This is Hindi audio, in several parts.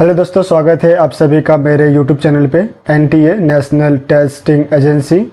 हेलो दोस्तों, स्वागत है आप सभी का मेरे यूट्यूब चैनल पे। एनटीए नेशनल टेस्टिंग एजेंसी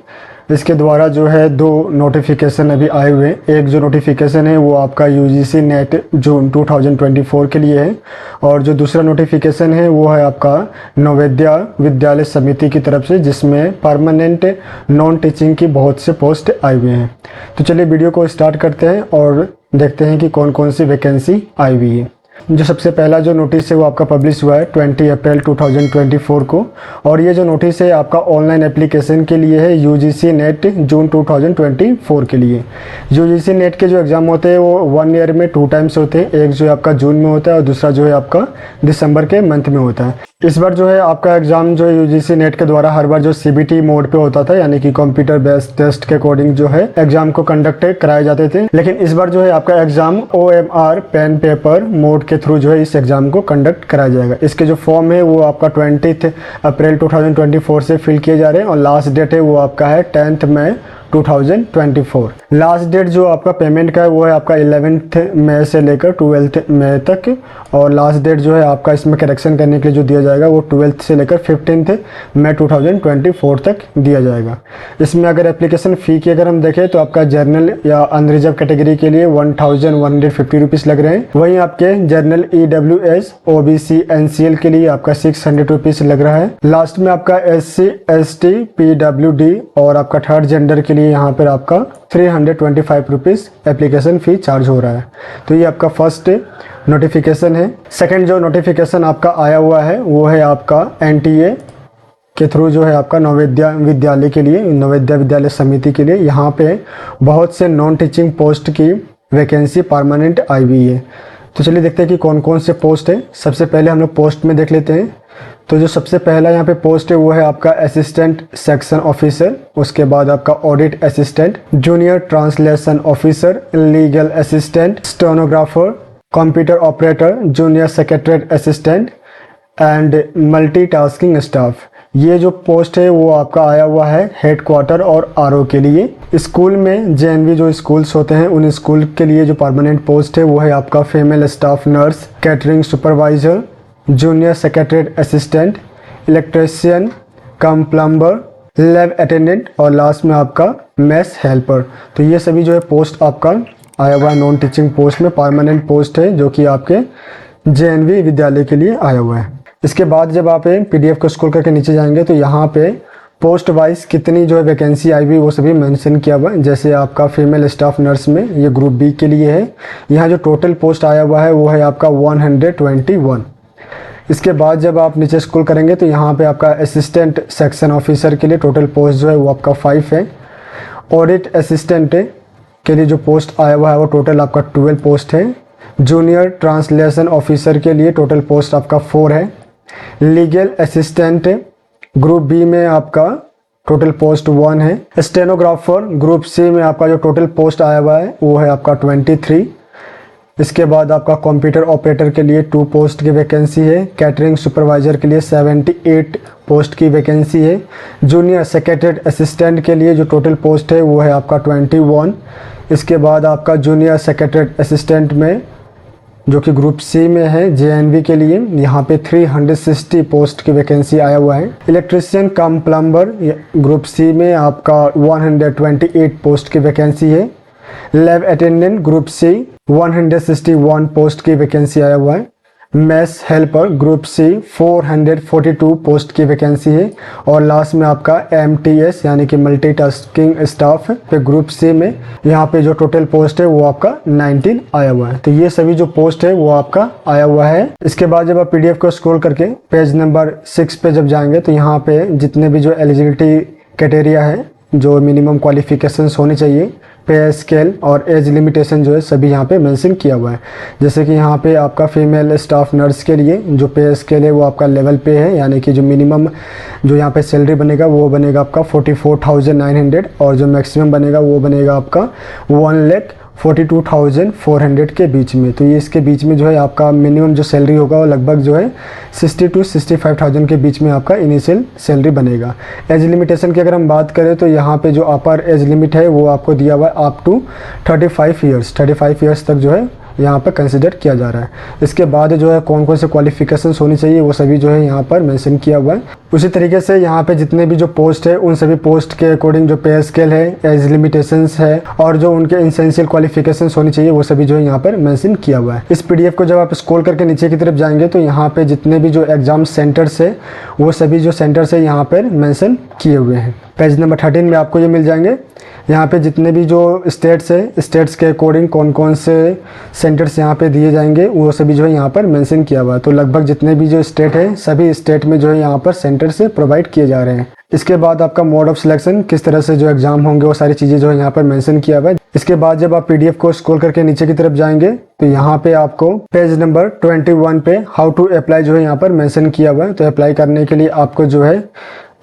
इसके द्वारा जो है दो नोटिफिकेशन अभी आए हुए हैं। एक जो नोटिफिकेशन है वो आपका यूजीसी नेट जून 2024 के लिए है, और जो दूसरा नोटिफिकेशन है वो है आपका नवोदय विद्यालय समिति की तरफ से, जिसमें परमानेंट नॉन टीचिंग की बहुत से पोस्ट आए हुए हैं। तो चलिए वीडियो को स्टार्ट करते हैं और देखते हैं कि कौन कौन सी वैकेंसी आई हुई है। जो सबसे पहला जो नोटिस है वो आपका पब्लिश हुआ है 20 अप्रैल 2024 को, और ये जो नोटिस है आपका ऑनलाइन एप्लीकेशन के लिए है यूजीसी नेट जून 2024 के लिए। यूजीसी नेट के जो एग्ज़ाम होते हैं वो 1 ईयर में 2 टाइम्स होते हैं, एक जो है आपका जून में होता है और दूसरा जो है आपका दिसंबर के मंथ में होता है। इस बार जो है आपका एग्ज़ाम जो है यूजीसी नेट के द्वारा हर बार जो सीबीटी मोड पे होता था, यानी कि कंप्यूटर बेस्ड टेस्ट के अकॉर्डिंग जो है एग्ज़ाम को कंडक्ट कराए जाते थे, लेकिन इस बार जो है आपका exam OMR pen paper mode के थ्रू जो है इस एग्ज़ाम को कंडक्ट कराया जाएगा। इसके जो फॉर्म है वो आपका 20 अप्रैल 2024 से फिल किए जा रहे हैं, और लास्ट डेट है वो आपका है 10 मई 2024। लास्ट डेट जो आपका पेमेंट का है वो है आपका 11 मई से लेकर 12 मई तक, और लास्ट डेट जो है आपका इसमें करेक्शन करने के लिए जो दिया जाएगा वो 12 से लेकर 15 मई 2024 तक दिया जाएगा। इसमें अगर एप्लीकेशन फ़ी की अगर हम देखें तो आपका जर्नल या अनरिजर्व कैटेगरी के लिए 1150 रुपीज़ लग रहे हैं। वहीं आपके जर्नल EWS OBC NCL के लिए आपका 600 रुपीज़ लग रहा है। लास्ट में आपका SC ST PWD और आपका थर्ड जेंडर के लिए यहाँ पर आपका 325 रुपीज़ एप्लीकेशन फ़ी चार्ज हो रहा है। तो ये आपका फर्स्ट नोटिफिकेशन है। सेकंड जो नोटिफिकेशन आपका आया हुआ है वो है आपका एनटीए के थ्रू जो है आपका नवोदय विद्यालय के लिए, नवोदय विद्यालय समिति के लिए। यहाँ पे बहुत से नॉन टीचिंग पोस्ट की वैकेंसी परमानेंट आई हुई है। तो चलिए देखते हैं कि कौन कौन से पोस्ट है। सबसे पहले हम लोग पोस्ट में देख लेते हैं। तो जो सबसे पहला यहाँ पे पोस्ट है वो है आपका असिस्टेंट सेक्शन ऑफिसर, उसके बाद आपका audit assistant, junior translation officer, legal assistant, stenographer, computer operator, junior secretary assistant and multitasking staff. ये जो पोस्ट है वो आपका आया हुआ है हेडक्वार्टर और RO के लिए। स्कूल में JNV जो स्कूल्स होते हैं उन स्कूल के लिए जो परमानेंट पोस्ट है वो है आपका female staff nurse, catering supervisor, junior secretary assistant, electrician cum plumber, lab attendant और लास्ट में आपका मेस हेल्पर। तो ये सभी जो है पोस्ट आपका आया हुआ है नॉन टीचिंग पोस्ट में, परमानेंट पोस्ट है जो कि आपके JNV विद्यालय के लिए आया हुआ है। इसके बाद जब आप PDF को स्क्रॉल करके नीचे जाएंगे तो यहाँ पे पोस्ट वाइज कितनी जो है वैकेंसी आई हुई वो सभी मेंशन किया हुआ है। जैसे आपका फीमेल स्टाफ नर्स में ये ग्रुप B के लिए है, यहाँ जो टोटल पोस्ट आया हुआ है वो है आपका 121। इसके बाद जब आप नीचे स्क्रॉल करेंगे तो यहाँ पे आपका असिस्टेंट सेक्शन ऑफिसर के लिए टोटल पोस्ट जो है वो आपका 5 है। ऑडिट असिस्टेंट के लिए जो पोस्ट आया हुआ है वो टोटल आपका 12 पोस्ट है। जूनियर ट्रांसलेशन ऑफिसर के लिए टोटल पोस्ट आपका 4 है। लीगल असिस्टेंट ग्रुप B में आपका टोटल पोस्ट 1 है। स्टेनोग्राफर ग्रुप C में आपका जो टोटल पोस्ट आया हुआ है वो है आपका 23। इसके बाद आपका कंप्यूटर ऑपरेटर के लिए 2 पोस्ट की वैकेंसी है। कैटरिंग सुपरवाइजर के लिए 78 पोस्ट की वैकेंसी है। जूनियर सेक्रेटरी असिस्टेंट के लिए जो टोटल पोस्ट है वो है आपका 21। इसके बाद आपका जूनियर सेक्रेटरी असिस्टेंट में जो कि ग्रुप C में है JNV के लिए, यहाँ पे 360 पोस्ट की वैकेंसी आया हुआ है। Electrician cum plumber group C में आपका 128 पोस्ट की वैकेंसी है। Lab attendant group C 161 post की वैकेंसी आया हुआ है। Mess helper group C 442 post की वैकेंसी है। और लास्ट में आपका MTS यानी कि मल्टीटास्किंग स्टाफ पे ग्रुप C में यहाँ पे जो टोटल पोस्ट है वो आपका 19 आया हुआ है। तो ये सभी जो पोस्ट है वो आपका आया हुआ है। इसके बाद जब आप PDF को स्क्रॉल करके पेज नंबर 6 पे जब जाएंगे तो यहाँ पे जितने भी जो एलिजिबिलिटी क्राइटेरिया है, जो मिनिमम क्वालिफिकेशंस होने चाहिए, पे स्केल और एज लिमिटेशन जो है सभी यहाँ पे मेंशन किया हुआ है। जैसे कि यहाँ पे आपका फीमेल स्टाफ नर्स के लिए जो पे स्केल है वो आपका लेवल पे है, यानी कि जो मिनिमम जो यहाँ पे सैलरी बनेगा वो बनेगा आपका 44,900, और जो मैक्सिमम बनेगा वो बनेगा आपका 1,42,400 के बीच में। तो ये इसके बीच में जो है आपका मिनिमम जो सैलरी होगा वो लगभग जो है 60 to 65,000 के बीच में आपका इनिशियल सैलरी बनेगा। एज लिमिटेशन की अगर हम बात करें तो यहाँ पे जो अपर एज लिमिट है वो आपको दिया हुआ है अप टू 35 ईयर्स तक जो है यहाँ पर कंसिडर किया जा रहा है। इसके बाद जो है कौन कौन से क्वालिफिकेशंस होनी चाहिए वो सभी जो है यहाँ पर मेंशन किया हुआ है। उसी तरीके से यहाँ पे जितने भी जो पोस्ट है उन सभी पोस्ट के अकॉर्डिंग जो पे स्केल है, एज लिमिटेशंस है और जो उनके एसेंशियल क्वालिफिकेशंस होनी चाहिए वो सभी जो है यहाँ पर मेंशन किया हुआ है। इस पीडीएफ को जब आप स्क्रॉल करके नीचे की तरफ जाएंगे तो यहाँ पे जितने भी जो एग्जाम सेंटर्स है वो सभी जो सेंटर्स है यहाँ पर मेंशन किए हुए हैं। पेज नंबर 13 में आपको ये मिल जाएंगे। यहाँ पे जितने भी जो स्टेट्स है, स्टेट्स के अकॉर्डिंग कौन कौन से सेंटर्स यहाँ पे दिए जाएंगे वो सभी जो है यहाँ पर मेंशन किया हुआ है। तो लगभग जितने भी जो स्टेट है सभी स्टेट में जो है यहाँ पर सेंटर से प्रोवाइड किए जा रहे हैं। इसके बाद आपका मोड ऑफ सिलेक्शन, किस तरह से जो एग्जाम होंगे वो सारी चीज़ें जो है यहाँ पर मेंशन किया हुआ है। इसके बाद जब आप पीडीएफ को स्क्रॉल करके नीचे की तरफ जाएंगे तो यहाँ पे आपको पेज नंबर 21 पे हाउ टू अप्लाई जो है यहाँ पर मेंशन किया हुआ है। तो अप्लाई करने के लिए आपको जो है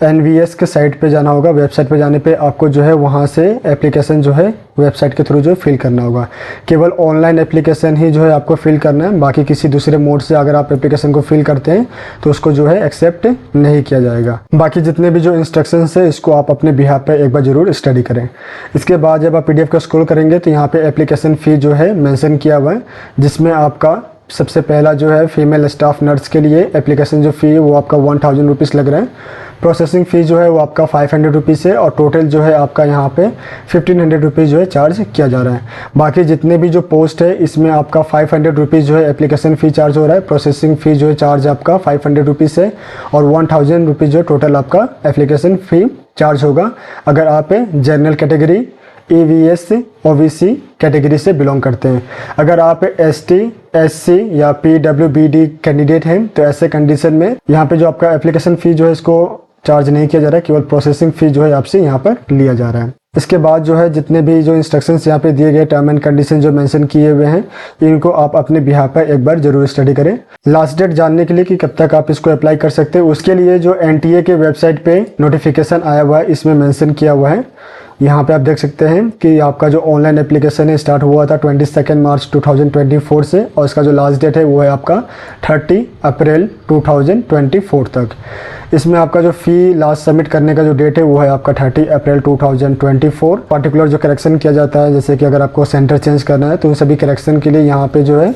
NVS के साइट पे जाना होगा। वेबसाइट पे जाने पे आपको जो है वहाँ से एप्लीकेशन जो है वेबसाइट के थ्रू जो फिल करना होगा। केवल ऑनलाइन एप्लीकेशन ही जो है आपको फिल करना है, बाकी किसी दूसरे मोड से अगर आप एप्लीकेशन को फिल करते हैं तो उसको जो है एक्सेप्ट नहीं किया जाएगा। बाकी जितने भी जो इंस्ट्रक्शंस है इसको आप अपने बिहाफ पे एक बार जरूर स्टडी करें। इसके बाद जब आप पीडीएफ को स्क्रॉल करेंगे तो यहाँ पे एप्लीकेशन फ़ी जो है मेंशन किया हुआ है, जिसमें आपका सबसे पहला जो है फीमेल स्टाफ नर्स के लिए एप्लीकेशन जो फ़ी है वो आपका 1000 रुपीज़ लग रहा है। प्रोसेसिंग फ़ी जो है वो आपका 500 रुपीज़ है और टोटल जो है आपका यहाँ पे 1500 रुपीज़ जो है चार्ज किया जा रहा है। बाकी जितने भी जो पोस्ट है इसमें आपका 500 रुपीज़ जो है एप्लीकेशन फ़ी चार्ज हो रहा है। प्रोसेसिंग फ़ी जो है चार्ज आपका 500 रुपीज़ है और 1000 रुपीज़ जो टोटल आपका एप्लीकेशन फ़ी चार्ज होगा अगर आप general category, EVS, OBC category से बिलोंग करते हैं। अगर आप ST, SC या PWBD कैंडिडेट हैं तो ऐसे कंडीशन में यहाँ पे जो आपका एप्लीकेशन फ़ी जो है इसको चार्ज नहीं किया जा रहा है, केवल प्रोसेसिंग फ़ी जो है आपसे यहाँ पर लिया जा रहा है। इसके बाद जो है जितने भी जो इंस्ट्रक्शंस यहाँ पे दिए गए, टर्म एंड कंडीशन जो मेंशन किए हुए हैं, इनको आप अपने बिहाफ पर एक बार जरूर स्टडी करें। लास्ट डेट जानने के लिए कि कब तक आप इसको अप्लाई कर सकते हैं, उसके लिए जो NTA के वेबसाइट पे नोटिफिकेशन आया हुआ है इसमें मेंशन किया हुआ है। यहाँ पे आप देख सकते हैं कि आपका जो ऑनलाइन एप्लीकेशन है स्टार्ट हुआ था 22 मार्च 2024 से और इसका जो लास्ट डेट है वो है आपका 30 अप्रैल 2024 तक। इसमें आपका जो फ़ी लास्ट सबमिट करने का जो डेट है वो है आपका 30 अप्रैल 2024। पर्टिकुलर जो करेक्शन किया जाता है, जैसे कि अगर आपको सेंटर चेंज करना है तो उन सभी करेक्शन के लिए यहाँ पे जो है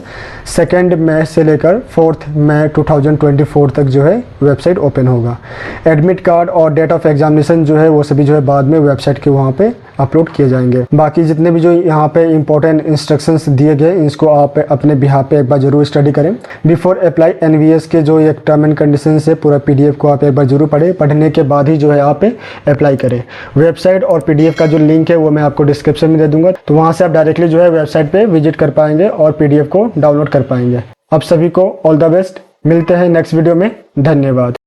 2 मई से लेकर 4 मई 2024 तक जो है वेबसाइट ओपन होगा। एडमिट कार्ड और डेट ऑफ एग्जामिनेशन जो है वो सभी जो है बाद में वेबसाइट के वहाँ पे अपलोड किए जाएंगे। बाकी जितने भी जो यहाँ पे इंपॉर्टेंट इंस्ट्रक्शंस दिए गए इसको आप अपने बिहाफ पे एक बार जरूर स्टडी करें। बिफोर अप्लाई NVS के जो एक टर्म एंड कंडीशन है पूरा PDF को आप एक बार जरूर पढ़ें। पढ़ने के बाद ही जो है आप अप्लाई करें। वेबसाइट और PDF का जो लिंक है वो मैं आपको डिस्क्रिप्शन में दे दूंगा, तो वहाँ से आप डायरेक्टली जो है वेबसाइट पे विजिट कर पाएंगे और PDF को डाउनलोड कर पाएंगे। आप सभी को ऑल द बेस्ट। मिलते हैं नेक्स्ट वीडियो में। धन्यवाद।